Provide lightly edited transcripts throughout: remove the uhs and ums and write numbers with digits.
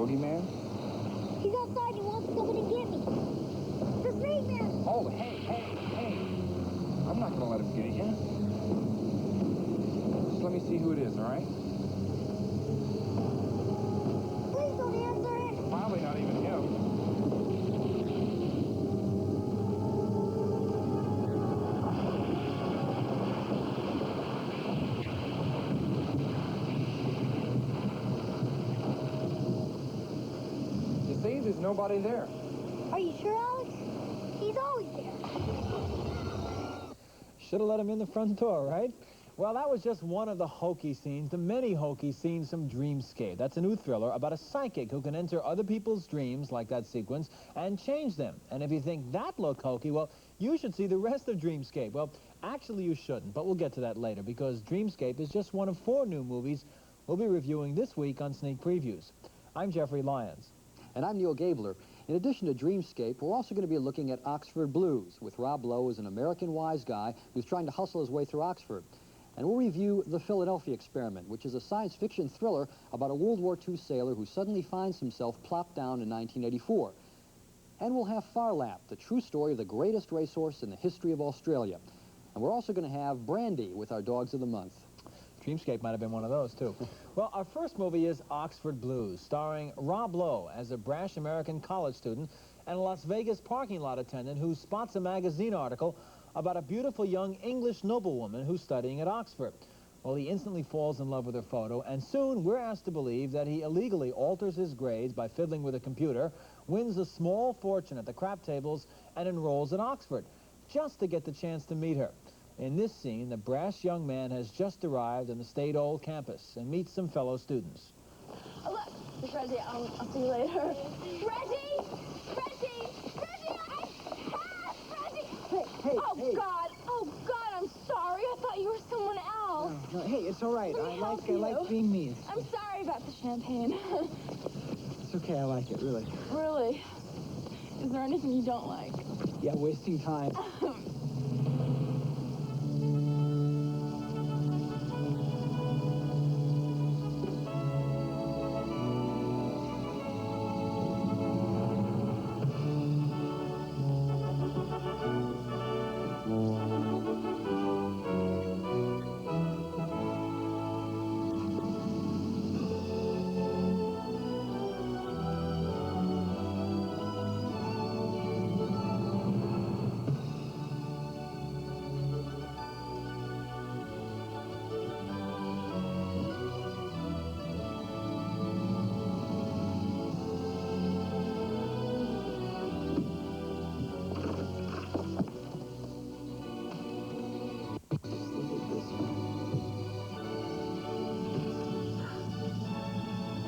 boogeyman? He's outside. He wants to come in and get me. The snake man. Oh, hey. I'm not gonna let him get you. Just let me see who it is, all right? Please don't answer it. Probably not even him. You see, there's nobody there. Are you sure, Alex? He's always there. Should have let him in the front door, right? Well, that was just one of the hokey scenes, the many hokey scenes from Dreamscape. That's a new thriller about a psychic who can enter other people's dreams, like that sequence, and change them. And if you think that looked hokey, well, you should see the rest of Dreamscape. Well, actually you shouldn't, but we'll get to that later, because Dreamscape is just one of 4 new movies we'll be reviewing this week on Sneak Previews. I'm Jeffrey Lyons. And I'm Neil Gabler. In addition to Dreamscape, we're also going to be looking at Oxford Blues, with Rob Lowe as an American wise guy who's trying to hustle his way through Oxford. And we'll review The Philadelphia Experiment, which is a science fiction thriller about a World War II sailor who suddenly finds himself plopped down in 1984. And we'll have PHAR Lap, the true story of the greatest racehorse in the history of Australia. And we're also going to have Brandy with our Dogs of the Month. Dreamscape might have been one of those, too. Well, our first movie is Oxford Blues, starring Rob Lowe as a brash American college student and a Las Vegas parking lot attendant who spots a magazine article about a beautiful young English noblewoman who's studying at Oxford. Well, he instantly falls in love with her photo, and soon we're asked to believe that he illegally alters his grades by fiddling with a computer, wins a small fortune at the crap tables, and enrolls at Oxford, just to get the chance to meet her. In this scene, the brash young man has just arrived on the state-old campus and meets some fellow students. Oh, look, it's Reggie. I'll see you later. Reggie! Reggie! Hey, Oh, God, I'm sorry. I thought you were someone else. No, hey, it's all right. Let me I help like being me. I'm sorry about the champagne. It's okay. I like it, really. Really? Is there anything you don't like? Yeah, wasting time.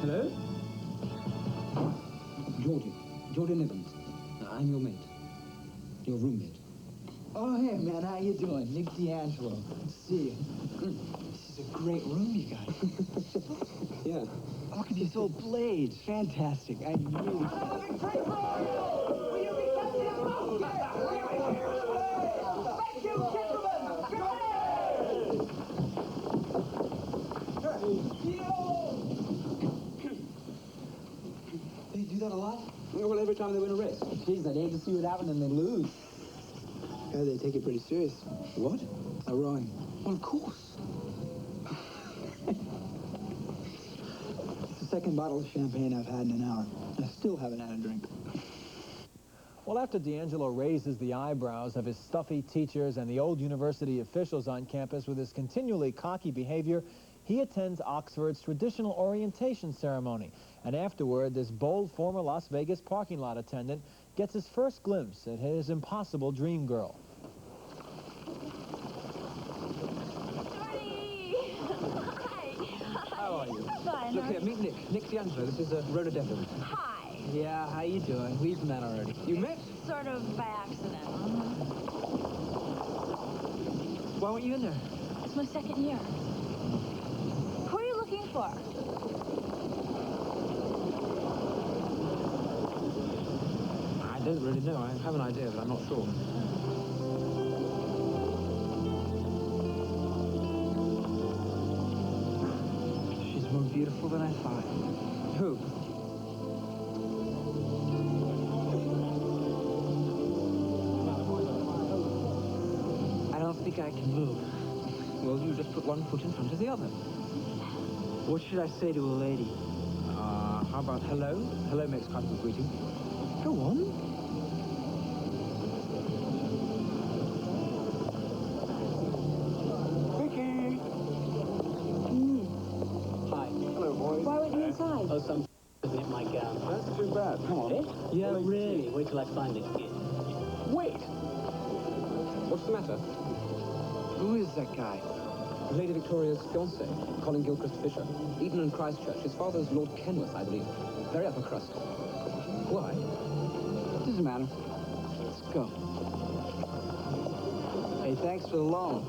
Hello? Jordan Evans. I'm your mate. Your roommate. Oh, hey, man. How you doing? Nick D'Angelo. Good to see you. This is a great room you got. Yeah. Look at these old blades. Fantastic. I really... They do that a lot? Well, every time they win a race. Jeez, I'd hate to see what happened and they lose. Yeah, they take it pretty serious. What? Rowing. Well, of course. It's the second bottle of champagne I've had in an hour. I still haven't had a drink. Well, after D'Angelo raises the eyebrows of his stuffy teachers and the old university officials on campus with his continually cocky behavior, he attends Oxford's traditional orientation ceremony. And afterward, this bold former Las Vegas parking lot attendant gets his first glimpse at his impossible dream girl. Jordy! Hi. How are you? Fine. Look here, meet Nick. Nick D'Angelo. This is Rhoda Devlin. Hi. Yeah, how you doing? We've met already. You met? Sort of by accident. Why weren't you in there? It's my second year. Who are you looking for? I don't really know. I have an idea, but I'm not sure. She's more beautiful than I thought. Who? think I can move. Well, you just put one foot in front of the other. What should I say to a lady? How about hello? Hello makes quite a good greeting. Go on. Vicky! Hi. Hello, boys. Why weren't you inside? Oh, some isn't it, my gown? That's too bad. Come on. Yeah, really. Wait till I find it. Wait! What's the matter? Who is that guy? Lady Victoria's fiancé, Colin Gilchrist Fisher. Eton and Christchurch. His father's Lord Kenworth, I believe. Very upper crust. Why? Doesn't matter. Let's go. Hey, thanks for the loan.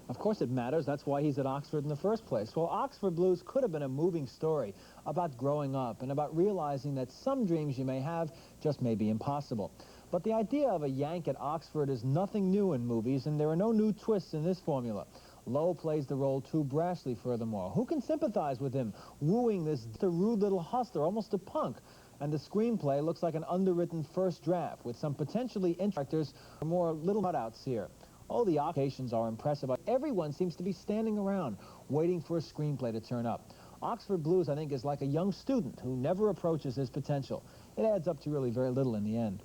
Of course it matters. That's why he's at Oxford in the first place. Well, Oxford Blues could have been a moving story about growing up and about realizing that some dreams you may have just may be impossible. But the idea of a Yank at Oxford is nothing new in movies, and there are no new twists in this formula. Lowe plays the role too brashly, furthermore. Who can sympathize with him, wooing this rude little hustler, almost a punk? And the screenplay looks like an underwritten first draft, with some potentially interesting characters or more little cutouts here. Oh, the occasions are impressive. Everyone seems to be standing around, waiting for a screenplay to turn up. Oxford Blues, I think, is like a young student who never approaches his potential. It adds up to really very little in the end.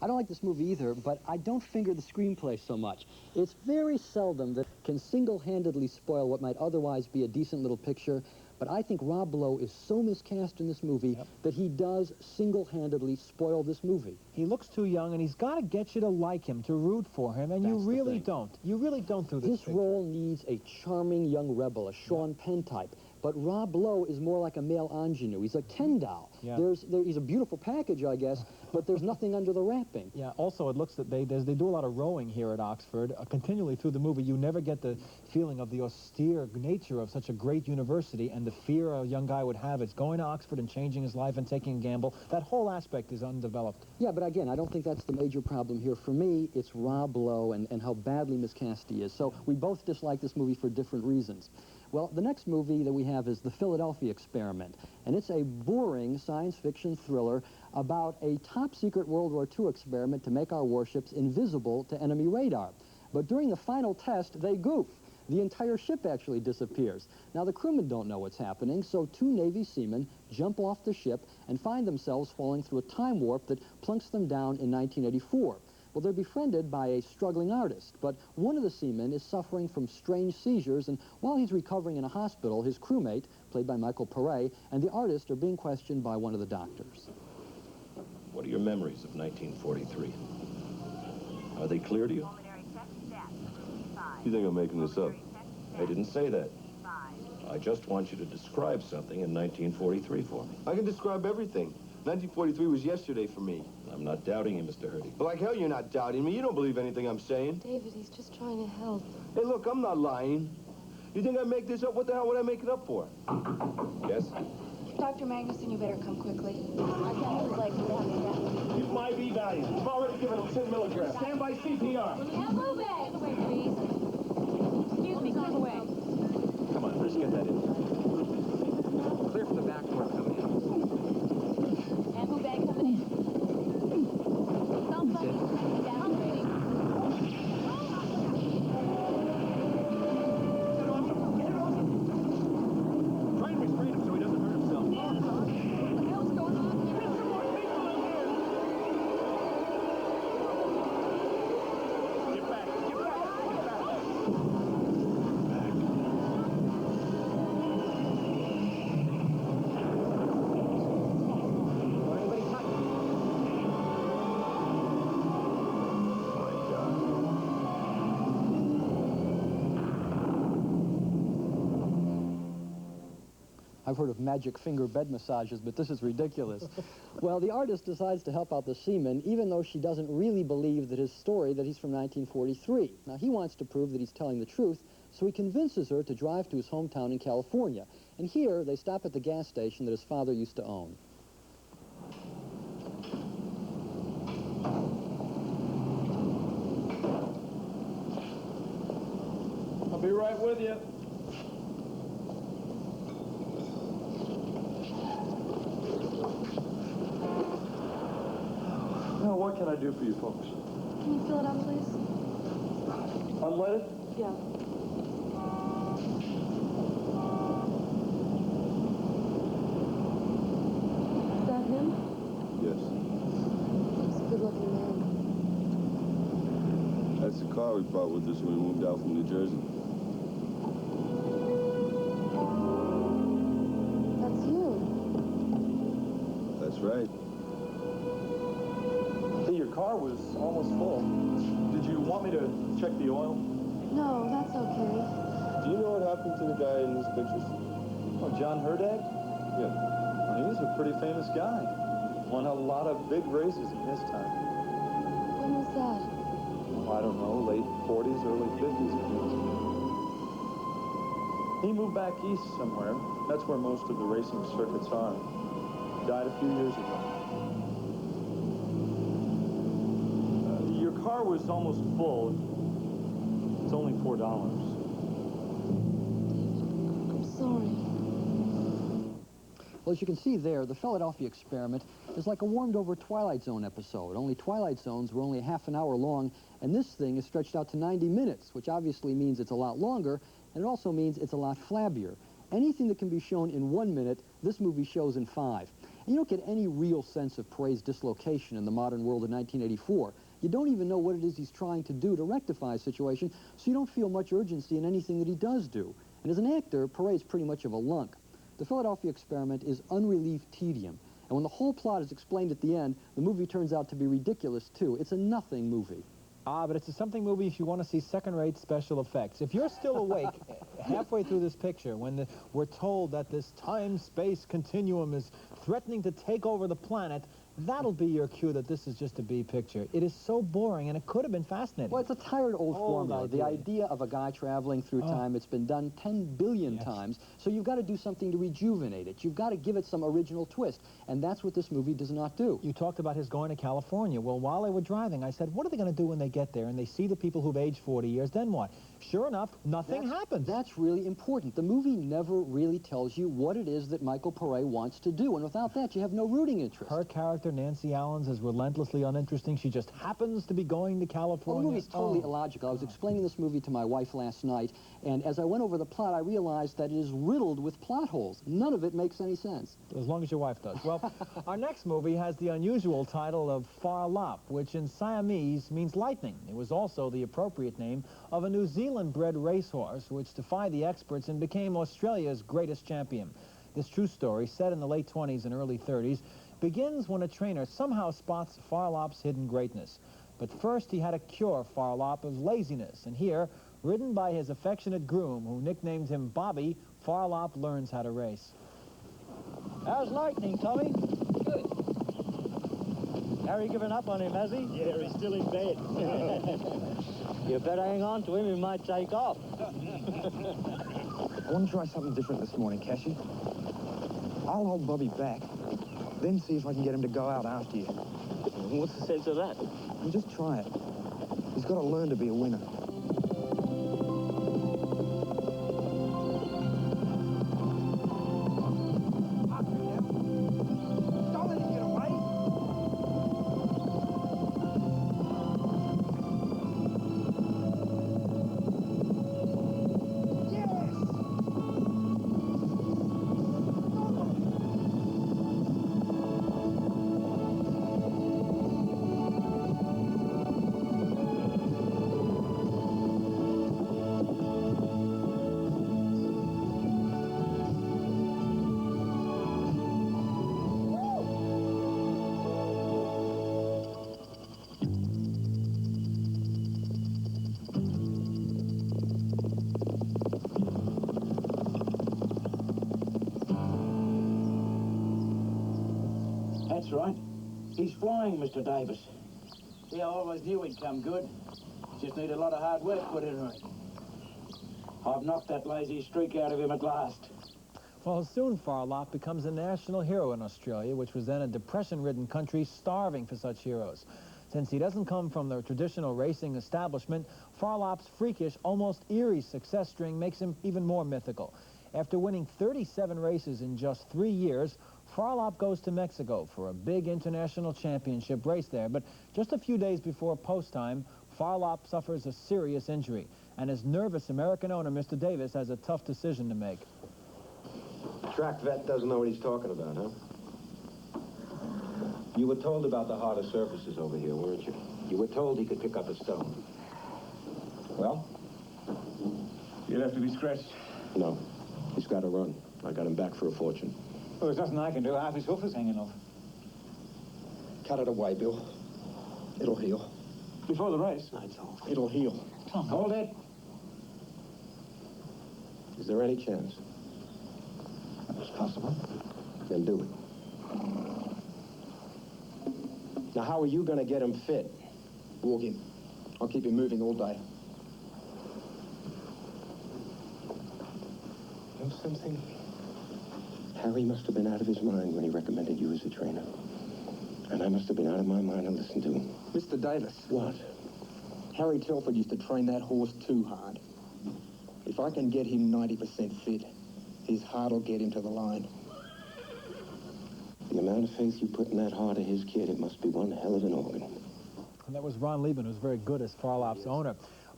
I don't like this movie either, but I don't finger the screenplay so much. It's very seldom that can single-handedly spoil what might otherwise be a decent little picture, but I think Rob Lowe is so miscast in this movie that he does single-handedly spoil this movie. He looks too young, and he's got to get you to like him, to root for him, and you really don't. You really don't through this picture. Role needs a charming young rebel, a Sean Penn type. But Rob Lowe is more like a male ingenue. He's a Ken doll. Yeah. He's a beautiful package, I guess, but there's nothing under the wrapping. Yeah, also it looks that they do a lot of rowing here at Oxford. Continually through the movie, you never get the feeling of the austere nature of such a great university and the fear a young guy would have. It's going to Oxford and changing his life and taking a gamble. That whole aspect is undeveloped. Yeah, but again, I don't think that's the major problem here. For me, it's Rob Lowe and how badly miscast he is. So we both dislike this movie for different reasons. Well, the next movie that we have is The Philadelphia Experiment, and it's a boring science fiction thriller about a top-secret World War II experiment to make our warships invisible to enemy radar. But during the final test, they goof. The entire ship actually disappears. Now, the crewmen don't know what's happening, so two Navy seamen jump off the ship and find themselves falling through a time warp that plunks them down in 1984. Well, they're befriended by a struggling artist, but one of the seamen is suffering from strange seizures, and while he's recovering in a hospital, his crewmate, played by Michael Paré, and the artist are being questioned by one of the doctors. What are your memories of 1943? Are they clear to you? You think I'm making this up? I didn't say that. I just want you to describe something in 1943 for me. I can describe everything. 1943 was yesterday for me. I'm not doubting you, Mr. Hurdy. But like hell you're not doubting me. You don't believe anything I'm saying. David, he's just trying to help. Hey, look, I'm not lying. You think I make this up? What the hell would I make it up for? Yes? Dr. Magnuson, you better come quickly. I can't move like that. Keep my V value. I've already given him 10 milligrams. Stand by CPR. Now move it! Clear the way, please. Excuse me, clear the way. Come on, let's get that in. Clear for the back door coming in. Ambu bag coming in. Thumbs up. Down rating. Try and restrain him so he doesn't hurt himself. What the hell's going on here? Get some more people in here! Get back, get back, get back. I've heard of magic finger bed massages, but this is ridiculous. Well, the artist decides to help out the seaman, even though she doesn't really believe that his story that he's from 1943. Now, he wants to prove that he's telling the truth, so he convinces her to drive to his hometown in California. And here, they stop at the gas station that his father used to own. I'll be right with you. Now, what can I do for you folks? Can you fill it up, please? Unleaded? Yeah. Is that him? Yes. He's a good-looking man. That's the car we brought with us when we moved out from New Jersey. That's you. That's right. Hey, your car was almost full. Did you want me to check the oil? No, that's okay. Do you know what happened to the guy in these pictures? Oh, John Herdag? Yeah. Well, he was a pretty famous guy. Won a lot of big races in his time. When was that? Oh, I don't know, late 40s, early 50s. He moved back east somewhere. That's where most of the racing circuits are. Died a few years ago. Your car was almost full. It's only $4. I'm sorry. Well, as you can see there, the Philadelphia experiment is like a warmed-over Twilight Zone episode, only Twilight Zones were only a half an hour long, and this thing is stretched out to 90 minutes, which obviously means it's a lot longer, and it also means it's a lot flabbier. Anything that can be shown in 1 minute, this movie shows in 5. And you don't get any real sense of Paret's dislocation in the modern world in 1984. You don't even know what it is he's trying to do to rectify a situation, so you don't feel much urgency in anything that he does do. And as an actor, Paret's pretty much of a lunk. The Philadelphia experiment is unrelieved tedium. And when the whole plot is explained at the end, the movie turns out to be ridiculous, too. It's a nothing movie. Ah, but it's a something movie if you want to see second-rate special effects. If you're still awake halfway through this picture when we're told that this time-space continuum is threatening to take over the planet, that'll be your cue that this is just a B picture. It is so boring, and it could have been fascinating. Well, it's a tired old formula. The idea of a guy traveling through time, it's been done 10 billion times, so you've got to do something to rejuvenate it. You've got to give it some original twist, and that's what this movie does not do. You talked about his going to California. Well, while they were driving, I said, what are they going to do when they get there and they see the people who've aged 40 years? Then what? Sure enough, nothing happens. That's really important. The movie never really tells you what it is that Michael Paret wants to do, and without that, you have no rooting interest. Her character, Nancy Allen's, is relentlessly uninteresting. She just happens to be going to California. Well, the movie's totally illogical. I was explaining this movie to my wife last night, and as I went over the plot, I realized that it is riddled with plot holes. None of it makes any sense. As long as your wife does. Well, our next movie has the unusual title of PHAR, which in Siamese means lightning. It was also the appropriate name of a New Zealand-bred racehorse, which defied the experts and became Australia's greatest champion. This true story, set in the late 20s and early 30s, begins when a trainer somehow spots Farlop's hidden greatness. But first, he had to cure Farlop of laziness, and here, ridden by his affectionate groom, who nicknamed him Bobby, Farlop learns how to race. How's Lightning, Tommy? Good. Harry given up on him, has he? Yeah, he's still in bed. You better hang on to him, he might take off. I want to try something different this morning, Cassie. I'll hold Bobby back, then see if I can get him to go out after you. What's the sense of that? Well, just try it. He's got to learn to be a winner. That's right. He's flying, Mr. Davis. See, I always knew he'd come good. Just need a lot of hard work put into it. I've knocked that lazy streak out of him at last. Well, soon Farlop becomes a national hero in Australia, which was then a depression-ridden country starving for such heroes. Since he doesn't come from the traditional racing establishment, Farlop's freakish, almost eerie success string makes him even more mythical. After winning 37 races in just 3 years, Farlop goes to Mexico for a big international championship race there, but just a few days before post time, Farlop suffers a serious injury, and his nervous American owner, Mr. Davis, has a tough decision to make. Track vet doesn't know what he's talking about, huh? You were told about the harder surfaces over here, weren't you? You were told he could pick up a stone. Well? You'll have to be scratched. No. He's got to run. I got him back for a fortune. Well, there's nothing I can do. Half his hoof is hanging off. Cut it away, Bill. It'll heal. Before the race? It'll heal. Tom, hold it. Is there any chance? It's possible. Then do it. Now, how are you going to get him fit? Walk him. I'll keep him moving all day. Know something? Harry must have been out of his mind when he recommended you as a trainer. And I must have been out of my mind to listen to him. Mr. Davis. What? Harry Telford used to train that horse too hard. If I can get him 90% fit, his heart will get him to the line. The amount of faith you put in that heart of his kid, it must be one hell of an organ. And that was Ron Liebman, who's very good as Farlop's owner.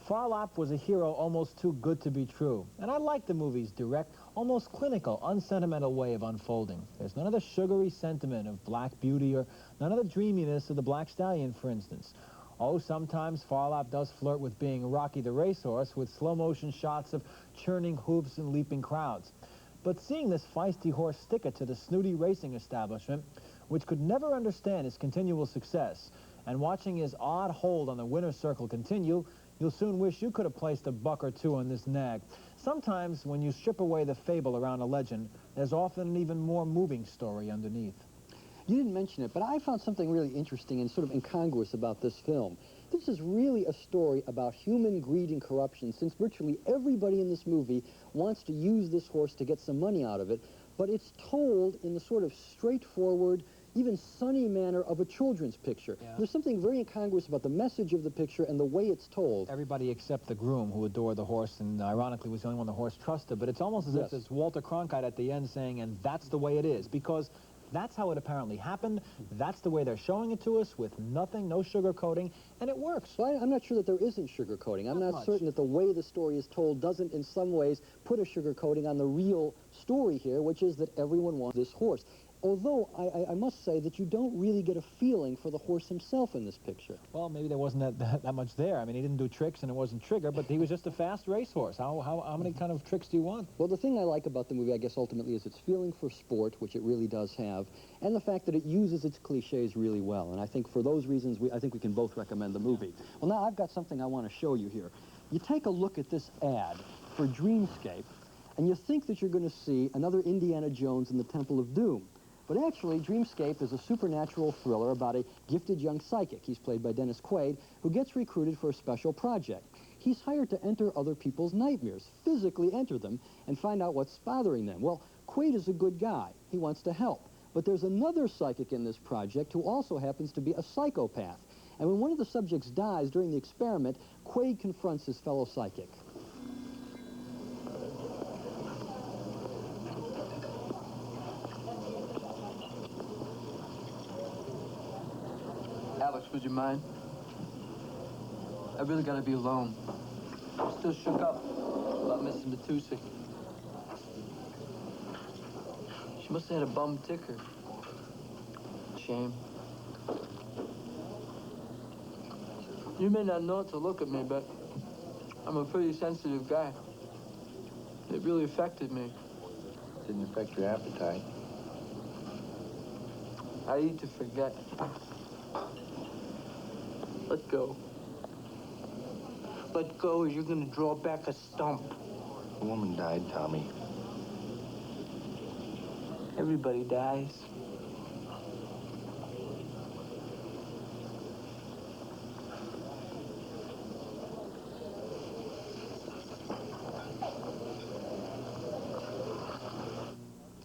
Farlop was a hero almost too good to be true. And I like the movie's direct, almost clinical, unsentimental way of unfolding. There's none of the sugary sentiment of Black Beauty or none of the dreaminess of the Black Stallion, for instance. Oh, sometimes Farlop does flirt with being Rocky the racehorse with slow-motion shots of churning hooves and leaping crowds. But seeing this feisty horse stick it to the snooty racing establishment, which could never understand his continual success, and watching his odd hold on the winner's circle continue, you'll soon wish you could have placed a buck or two on this nag. Sometimes, when you strip away the fable around a legend, there's often an even more moving story underneath. You didn't mention it, but I found something really interesting and sort of incongruous about this film. This is really a story about human greed and corruption, since virtually everybody in this movie wants to use this horse to get some money out of it, but it's told in the sort of straightforward, even sunny manner of a children's picture. Yeah. There's something very incongruous about the message of the picture and the way it's told. Everybody except the groom, who adored the horse and ironically was the only one the horse trusted, but it's almost as if it's Walter Cronkite at the end saying, and that's the way it is, because that's how it apparently happened. That's the way they're showing it to us, with nothing, no sugarcoating, and it works. Well, I'm not sure that there isn't sugarcoating. I'm not certain that the way the story is told doesn't in some ways put a sugarcoating on the real story here, which is that everyone wants this horse. Although, I must say that you don't really get a feeling for the horse himself in this picture. Well, maybe there wasn't that much there. I mean, he didn't do tricks and it wasn't Trigger, but he was just a fast racehorse. How many kind of tricks do you want? Well, the thing I like about the movie, I guess, ultimately, is its feeling for sport, which it really does have, and the fact that it uses its cliches really well. And I think for those reasons, I think we can both recommend the movie. Well, now I've got something I want to show you here. You take a look at this ad for Dreamscape, and you think that you're going to see another Indiana Jones in the Temple of Doom. But actually, Dreamscape is a supernatural thriller about a gifted young psychic, he's played by Dennis Quaid, who gets recruited for a special project. He's hired to enter other people's nightmares, physically enter them, and find out what's bothering them. Well, Quaid is a good guy. He wants to help. But there's another psychic in this project who also happens to be a psychopath. And when one of the subjects dies during the experiment, Quaid confronts his fellow psychic. Alex, would you mind? I really gotta be alone. I'm still shook up about missing the Tuesday. She must have had a bum ticker. Shame. You may not know it to look at me, but I'm a pretty sensitive guy. It really affected me. Didn't affect your appetite. I eat to forget. Let go. Let go, or you're gonna draw back a stump. A woman died, Tommy. Everybody dies.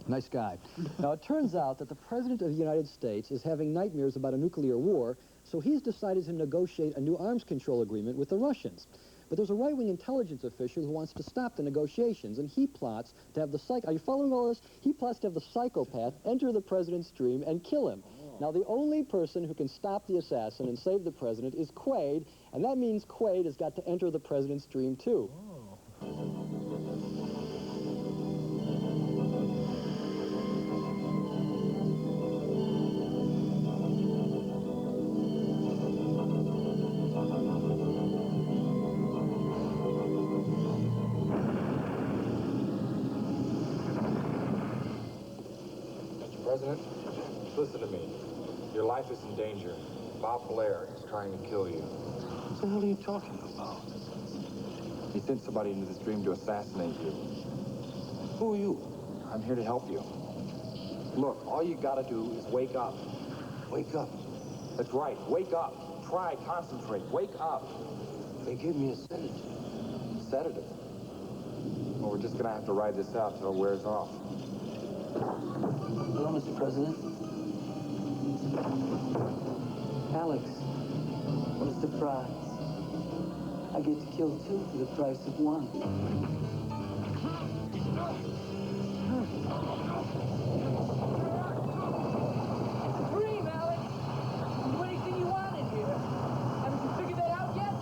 Nice guy. Now, it turns out that the President of the United States is having nightmares about a nuclear war, so he's decided to negotiate a new arms control agreement with the Russians. But there's a right-wing intelligence official who wants to stop the negotiations, and he plots to have the are you following all this? He plots to have the psychopath enter the president's dream and kill him. Now, the only person who can stop the assassin and save the president is Quaid, and that means Quaid has got to enter the president's dream, too. Mr. President, listen to me. Your life is in danger. Bob Blair is trying to kill you. What the hell are you talking about? He sent somebody into this dream to assassinate you. Who are you? I'm here to help you. Look, all you gotta do is wake up. Wake up. That's right, wake up. Try, concentrate, wake up. They gave me a sedative. Sedative? Well, we're just gonna have to ride this out till it wears off. Hello, Mr. President. Alex, what a surprise. I get to kill two for the price of one. Dream, Alex! Do anything you want in here. Haven't you figured that out yet?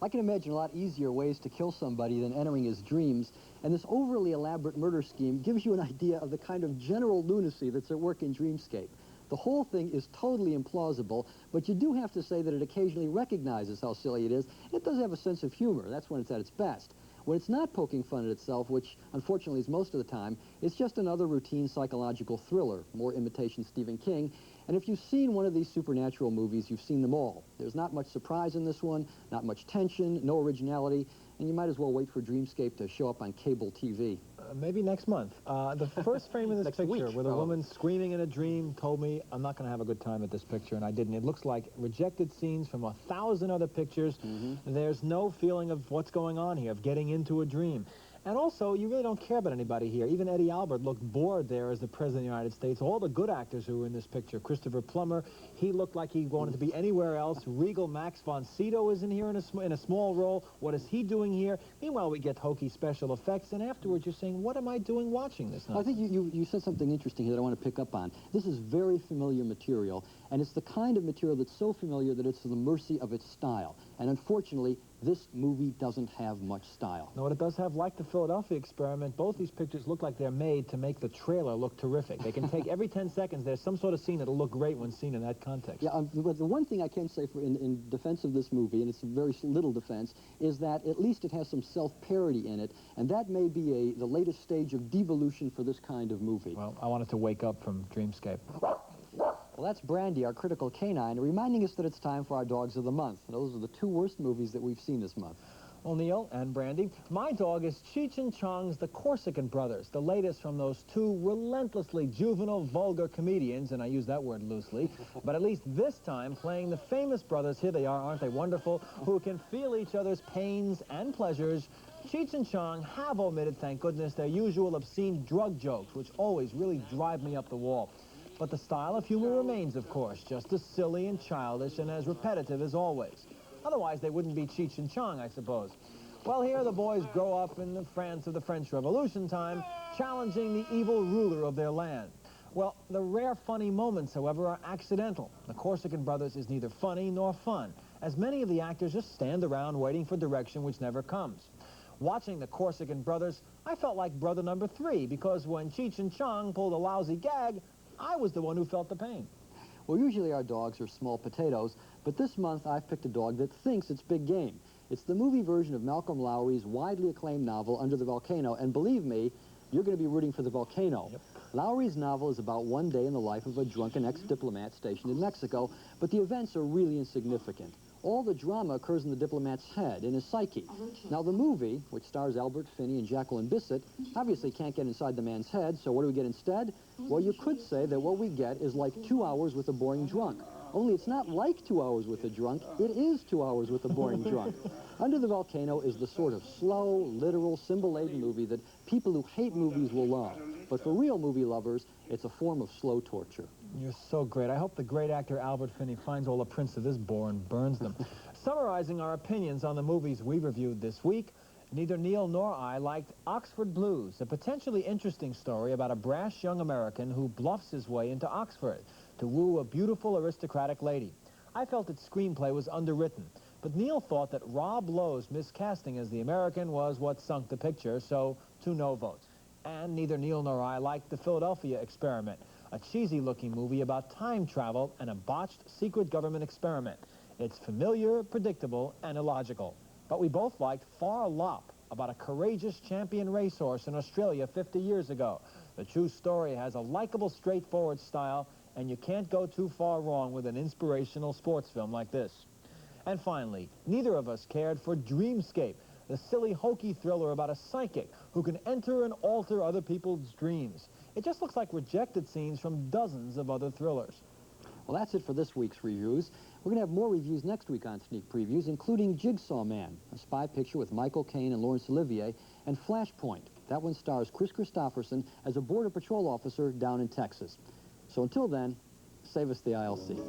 I can imagine a lot easier ways to kill somebody than entering his dreams, and this overly elaborate murder scheme gives you an idea of the kind of general lunacy that's at work in Dreamscape. The whole thing is totally implausible, but you do have to say that it occasionally recognizes how silly it is. It does have a sense of humor. That's when it's at its best. When it's not poking fun at itself, which unfortunately is most of the time, it's just another routine psychological thriller, more imitation Stephen King. And if you've seen one of these supernatural movies, you've seen them all. There's not much surprise in this one, not much tension, no originality, and you might as well wait for Dreamscape to show up on cable TV. Maybe next month. The first frame of this picture, week. where the woman screaming in a dream told me I'm not going to have a good time at this picture, and I didn't. It looks like rejected scenes from 1,000 other pictures. There's no feeling of what's going on here, of getting into a dream. And also, you really don't care about anybody here. Even Eddie Albert looked bored there as the President of the United States. All the good actors who were in this picture, Christopher Plummer, he looked like he wanted to be anywhere else. Regal Max von Sydow is in here in a small role. What is he doing here? Meanwhile, we get hokey special effects, and afterwards you're saying, what am I doing watching this? I think you said something interesting here that I want to pick up on. This is very familiar material, and it's the kind of material that's so familiar that it's to the mercy of its style. And unfortunately, this movie doesn't have much style. No, what it does have, like the Philadelphia experiment, both these pictures look like they're made to make the trailer look terrific. They can take every 10 seconds, there's some sort of scene that'll look great when seen in that context. Yeah, but the one thing I can say in defense of this movie, and it's a very little defense, is that at least it has some self-parody in it, and that may be the latest stage of devolution for this kind of movie. Well, I wanted to wake up from Dreamscape. Well, that's Brandy, our critical canine, reminding us that it's time for our Dogs of the Month. Those are the two worst movies that we've seen this month. Well, Neil and Brandy, my dog is Cheech and Chong's The Corsican Brothers, the latest from those two relentlessly juvenile, vulgar comedians, and I use that word loosely, but at least this time playing the famous brothers, here they are, aren't they wonderful, who can feel each other's pains and pleasures. Cheech and Chong have omitted, thank goodness, their usual obscene drug jokes, which always really drive me up the wall. But the style of humor remains, of course, just as silly and childish and as repetitive as always. Otherwise, they wouldn't be Cheech and Chong, I suppose. Well, here the boys grow up in the France of the French Revolution time, challenging the evil ruler of their land. Well, the rare funny moments, however, are accidental. The Corsican Brothers is neither funny nor fun, as many of the actors just stand around waiting for direction which never comes. Watching the Corsican Brothers, I felt like brother number 3, because when Cheech and Chong pulled a lousy gag, I was the one who felt the pain. Well, usually our dogs are small potatoes, but this month I've picked a dog that thinks it's big game. It's the movie version of Malcolm Lowry's widely acclaimed novel, Under the Volcano, and believe me, you're going to be rooting for the volcano. Yep. Lowry's novel is about one day in the life of a drunken ex-diplomat stationed in Mexico, but the events are really insignificant. All the drama occurs in the diplomat's head, in his psyche. Now, the movie, which stars Albert Finney and Jacqueline Bisset, obviously can't get inside the man's head, so what do we get instead? Well, you could say that what we get is like 2 hours with a boring drunk. Only it's not like 2 hours with a drunk, it is 2 hours with a boring drunk. Under the Volcano is the sort of slow, literal, symbol-laden movie that people who hate movies will love. But for real movie lovers, it's a form of slow torture. You're so great. I hope the great actor Albert Finney finds all the prints of this bore and burns them. Summarizing our opinions on the movies we reviewed this week, neither Neil nor I liked Oxford Blues, a potentially interesting story about a brash young American who bluffs his way into Oxford to woo a beautiful aristocratic lady. I felt its screenplay was underwritten, but Neil thought that Rob Lowe's miscasting as the American was what sunk the picture, so 2 no votes. And neither Neil nor I liked The Philadelphia Experiment, a cheesy-looking movie about time travel and a botched secret government experiment. It's familiar, predictable, and illogical. But we both liked PHAR about a courageous champion racehorse in Australia 50 years ago. The true story has a likable, straightforward style, and you can't go too far wrong with an inspirational sports film like this. And finally, neither of us cared for Dreamscape, the silly, hokey thriller about a psychic who can enter and alter other people's dreams. It just looks like rejected scenes from dozens of other thrillers. Well, that's it for this week's reviews. We're going to have more reviews next week on Sneak Previews, including Jigsaw Man, a spy picture with Michael Caine and Laurence Olivier, and Flashpoint. That one stars Chris Christopherson as a Border Patrol officer down in Texas. So until then, save us the ILC.